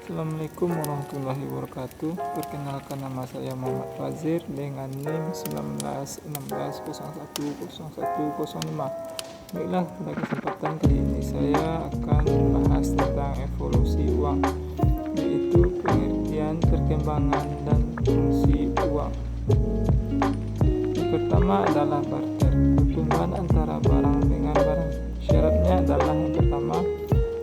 Assalamualaikum warahmatullahi wabarakatuh. Perkenalkan, nama saya Muhammad Fazir dengan NIM 1916010105. Baiklah, pada kesempatan kali ini saya akan membahas tentang evolusi uang, yaitu pengertian, perkembangan, dan fungsi uang. Yang pertama adalah barter, pertumbuhan antara barang dengan barang. Syaratnya adalah yang pertama,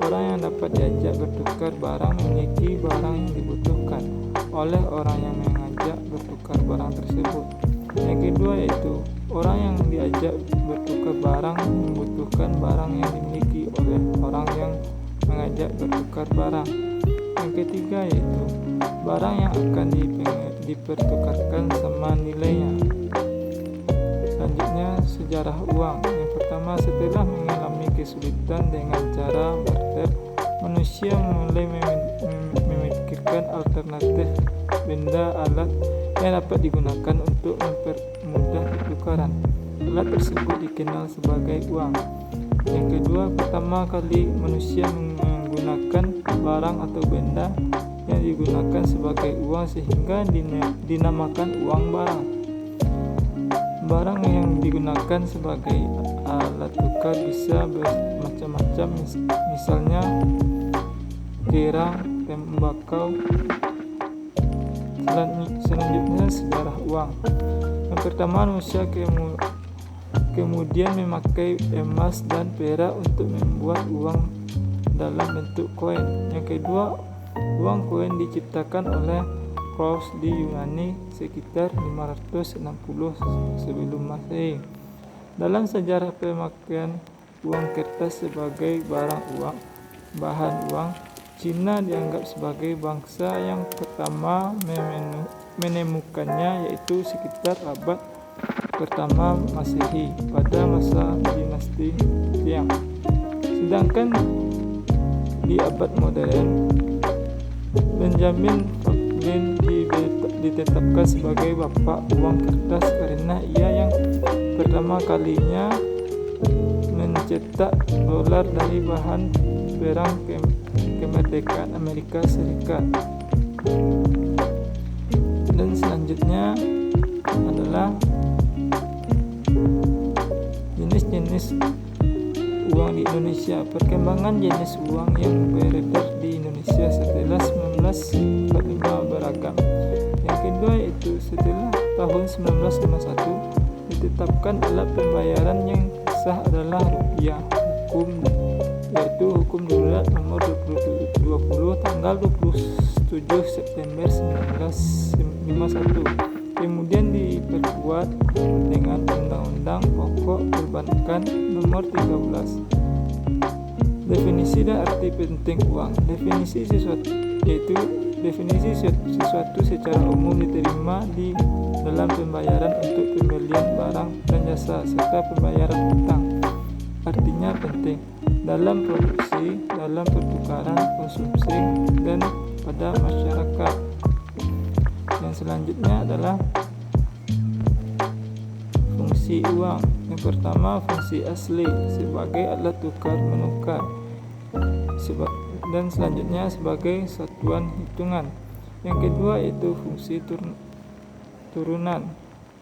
orang yang dapat diajak bertukar barang memiliki barang yang dibutuhkan oleh orang yang mengajak bertukar barang tersebut. Yang kedua yaitu orang yang diajak bertukar barang membutuhkan barang yang dimiliki oleh orang yang mengajak bertukar barang. Yang ketiga yaitu barang yang akan dipertukarkan sama nilainya. Selanjutnya, sejarah uang. Yang pertama, setelah mengalami kesulitan dengan cara barter, manusia mulai memikirkan alternatif benda alat yang dapat digunakan untuk mempermudah pertukaran. Alat tersebut dikenal sebagai uang. Yang kedua, pertama kali manusia menggunakan barang atau benda yang digunakan sebagai uang sehingga dinamakan uang barang. Barang yang digunakan sebagai alat tukar bisa bermacam-macam, misalnya kerang, tembakau. Selanjutnya, sejarah uang. Yang pertama, manusia kemudian memakai emas dan perak untuk membuat uang dalam bentuk koin. Yang kedua, uang koin diciptakan oleh Cross di Yunani sekitar 560 sebelum Masehi. Dalam sejarah pemakaian uang kertas sebagai bahan uang, Cina dianggap sebagai bangsa yang pertama menemukannya, yaitu sekitar abad pertama Masehi pada masa dinasti Tiang. Sedangkan di abad modern, Benjamin Franklin ditetapkan sebagai bapak uang kertas karena ia yang pertama kalinya mencetak dolar dari bahan perang kemerdekaan Amerika Serikat. Dan selanjutnya adalah jenis-jenis uang di Indonesia. Perkembangan jenis uang yang beredar di Indonesia setelah 1945 beragam. Yang kedua yaitu setelah tahun 1951 ditetapkan alat pembayaran yang sah adalah rupiah, yaitu Hukum Darurat nomor 20 tanggal 27 September 1951. Kemudian diperkuat dengan Undang-Undang Pokok Perbankan nomor 13. Definisi dan arti penting uang. Definisi sesuatu secara umum diterima di dalam pembayaran untuk pembelian barang dan jasa serta pembayaran hutang. Artinya penting dalam produksi, dalam pertukaran, konsumsi, dan pada masyarakat. Yang selanjutnya adalah fungsi uang. Yang pertama, fungsi asli sebagai alat tukar menukar, dan selanjutnya sebagai satuan hitungan. Yang kedua yaitu fungsi turunan,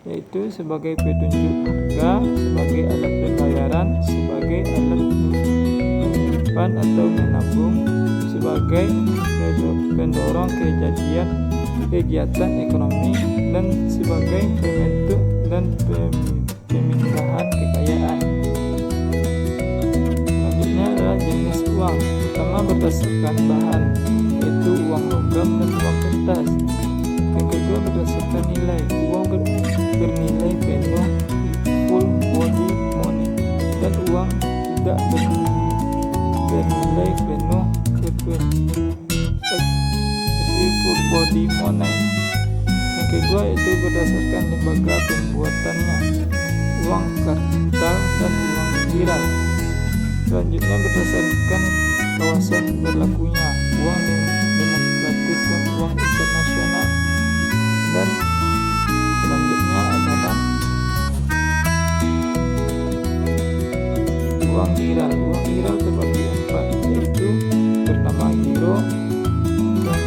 yaitu sebagai petunjuk harga, sebagai alat pembayaran, sebagai alat menyimpan atau menabung, sebagai pendorong kegiatan ekonomi, dan sebagai pembentuk dan pemindahan kekayaan. Selanjutnya adalah jenis uang. Pertama, berdasarkan bahan, yaitu uang logam dan uang kertas. Yang kedua, berdasarkan nilai, uang bernilai penuh full body money, dan uang tidak bernilai penuh full body money. Yang kedua yaitu berdasarkan lembaga pembuatannya, uang kartal dan uang viral. Selanjutnya berdasarkan kawasan berlakunya, uang demokratis dan uang internasional. Dan selanjutnya adalah uang viral. Uang viral terbagi empat, yaitu pertama giro, yang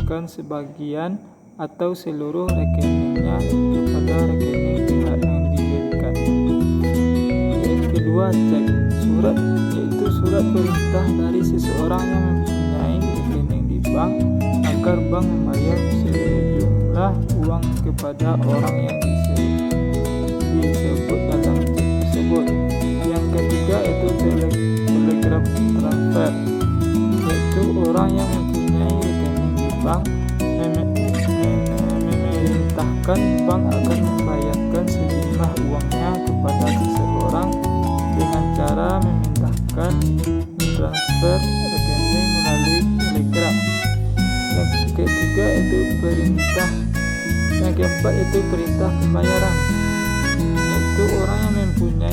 memindahkan sebagian atau seluruh rekeningnya kepada rekening pihak yang diberikan. Yang kedua, cek surat, yaitu surat perintah dari seseorang yang mempunyai rekening di bank agar bank membayar sejumlah uang kepada orang yang disebut dalam cek tersebut. Yang ketiga itu telegram transfer, yaitu orang yang mempunyai rekening di bank memerintahkan bank agar membayarkan sejumlah uangnya kepada seseorang dengan cara memindahkan transfer rekening melalui telegram. Yang ketiga itu perintah. Yang keempat itu perintah pembayaran, yaitu orang yang mempunyai